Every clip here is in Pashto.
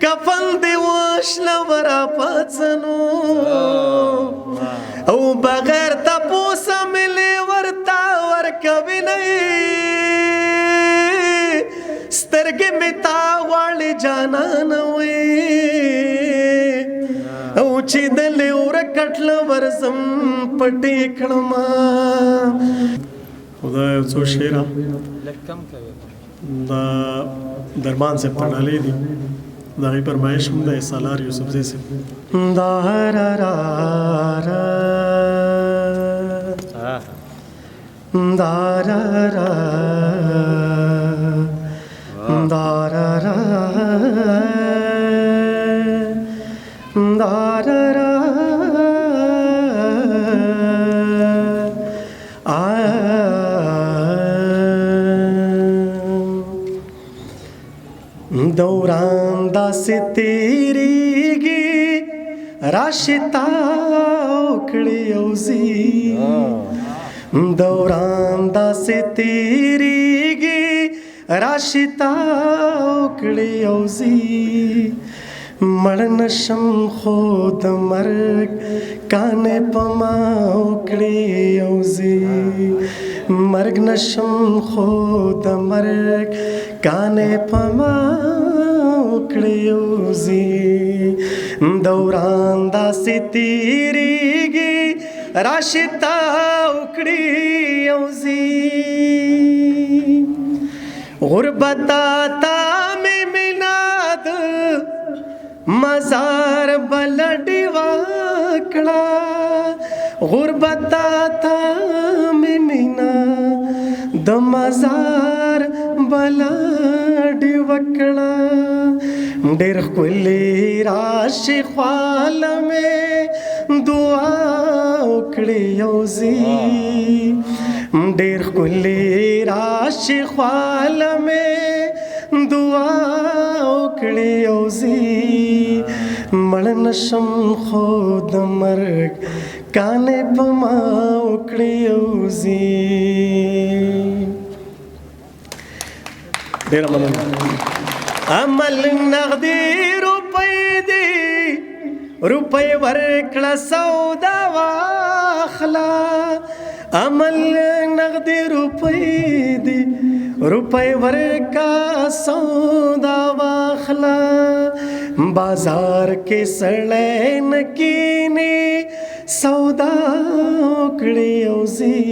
کفن دی وشله ورا پڅنو او بغیر تپوسه ملی ورتا ورکوي نه سترګې مې تا غواړي جانانه وې او چې د لیوره کټله ورځم پټې کړمه خدای یو څو شعره دا درمان صاحب ته ډالۍ دي د هغې فرمایش هم دی سالار یوسفزي صاحب دا را را را دا را را دا را را دا را را دوران داسې تیریږي راشي تا وکړې یوځي دوران داسې تیریږي راشي تا وکړې یوځي مړ نشم خو د مرګ کانې په ما وکړې یوځي مرګ نشم خو د مرګ کانې په ما وکړې یوځي دوران داسې تیریږي راشي تا وکړې یوځي غربتا تا مې مینا د مزار بلډي وکړه غربتا تا مې مینا د مزار بلډي وکړه ډېر ښکلې راشي خواله مې دعا وکړې یوځي ډېر ښکلې راشي خواله مې دعا وکړې یوځي مړ نشم خو د مرګ کانې په ما وکړې یوځي ډېره مننه عمل نغدي روپۍ دي روپۍ ورکړه سودا واخله عمل نغدي روپۍ دي روپۍ ورکا سودا واخله بازار کې سړی نه کیني سودا وکړې یوځي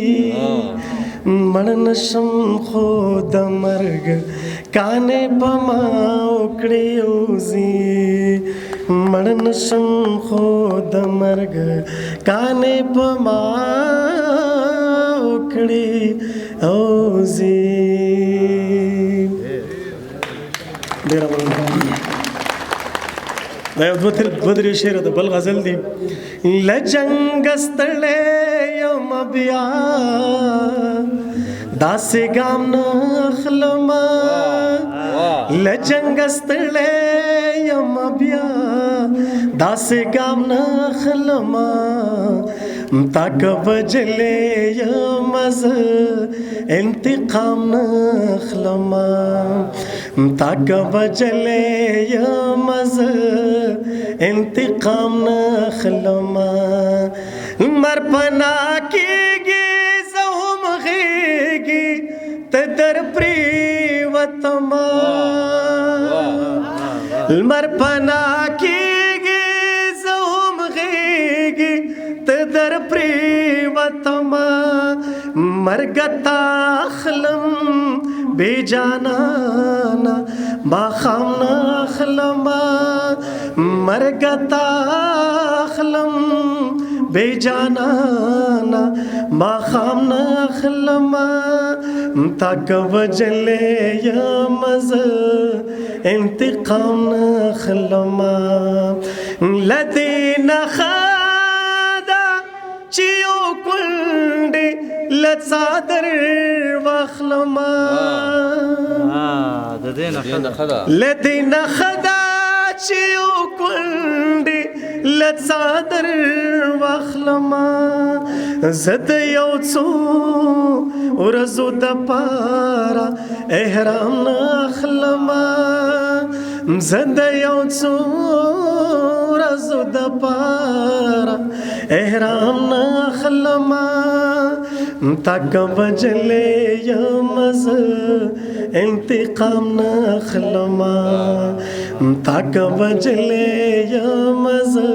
مړ نشم خو د مرګ کانې په ما وکړې یوځي مړ نشم خو د مرګ کانې په ما وکړې یوځي ډېره مننه دا یو دوه درې شعر د بل غزل دي له جنګ ستړی یم بیا داسې ګام نه اخلمه له جنګ ستړی یم بیا داسې ګام نه اخلمه تا که وجلې یم زه انتقام نه اخلمه تا که وجلې یم زه انتقام نه اخلمه مر پناه کېږي زه هم غېږي ته در پرېوتمه لمر پناه کېږي زه هم غېږي ته در پرېوتمه مرګ ته اخلم بې جانانه ماښام نه اخلمه مرګ ته اخلم بې جانانه ماښام نه اخلمه تا که وجلې یم زه انتقام نه اخلمه له دې نه ښه ده چې یو کونډې له څادر واخلمه له دې نه ښه ده چې یو کونډې له څادر واخلمه زه د یو څو ورځو دپاره احرام نه اخلمه زند یو څو ورځو دپاره احرام نه اخلمه تا که وجلی یم زه انتقام نه اخلمه تا که وجلی یم زه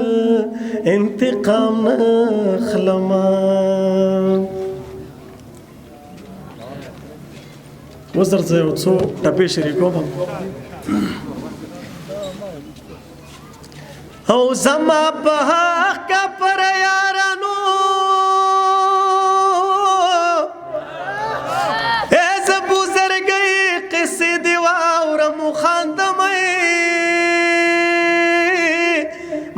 انتقام نه اخلمه. اوس درته یو څو ټپې شریکوم او زما په حق پر یارانو از بزرګۍ قصې دی واورم خاندمې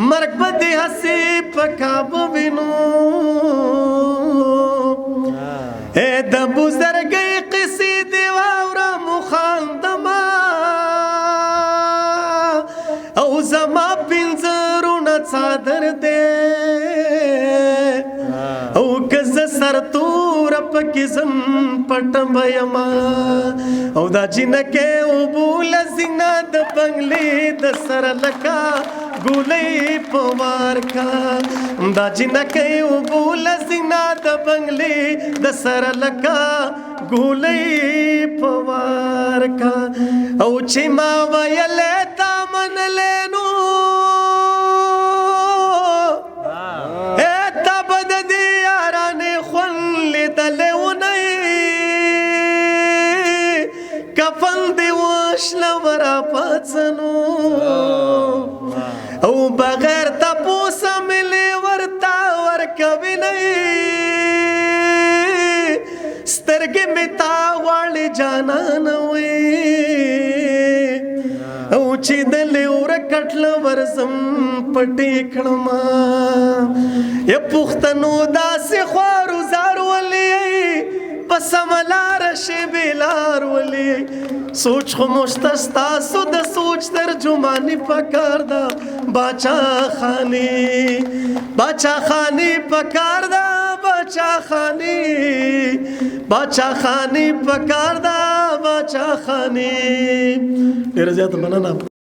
مرګ به دې هسې په کعبه وینو د بزرګۍ قصې دی واورم خاندمه او زما پنځرونه څادر دی او که زه سرتوره پکې ځم پټه به یمه او دا جینکې اوبو له زینه د بنګلې د سره لکه ګولۍ په وار کا دا جینکې اوبو له زینه د بنګلې د سره لکه ګولۍ په وار کا او چې ما ویلې تا منلې نو تا به د دې یارانې خوند لیدلی ونی کفن دې وشله وراپاڅنو او بغیر تپوسه ملې ورته ورکوي نه سترګې مې تا غواړي جانانه وې او چې د لیوره کټله ورځم پټې کړمه یا پښتنو داسې خوارو زار ولې په سمه لاره شي بېلار ولې سوچ خو موږ ته ستاسو د سوچ ترجماني پکار ده باچا خاني پکار ده باچا خاني پکار ده باچا خاني. ډېره زیاته مننه.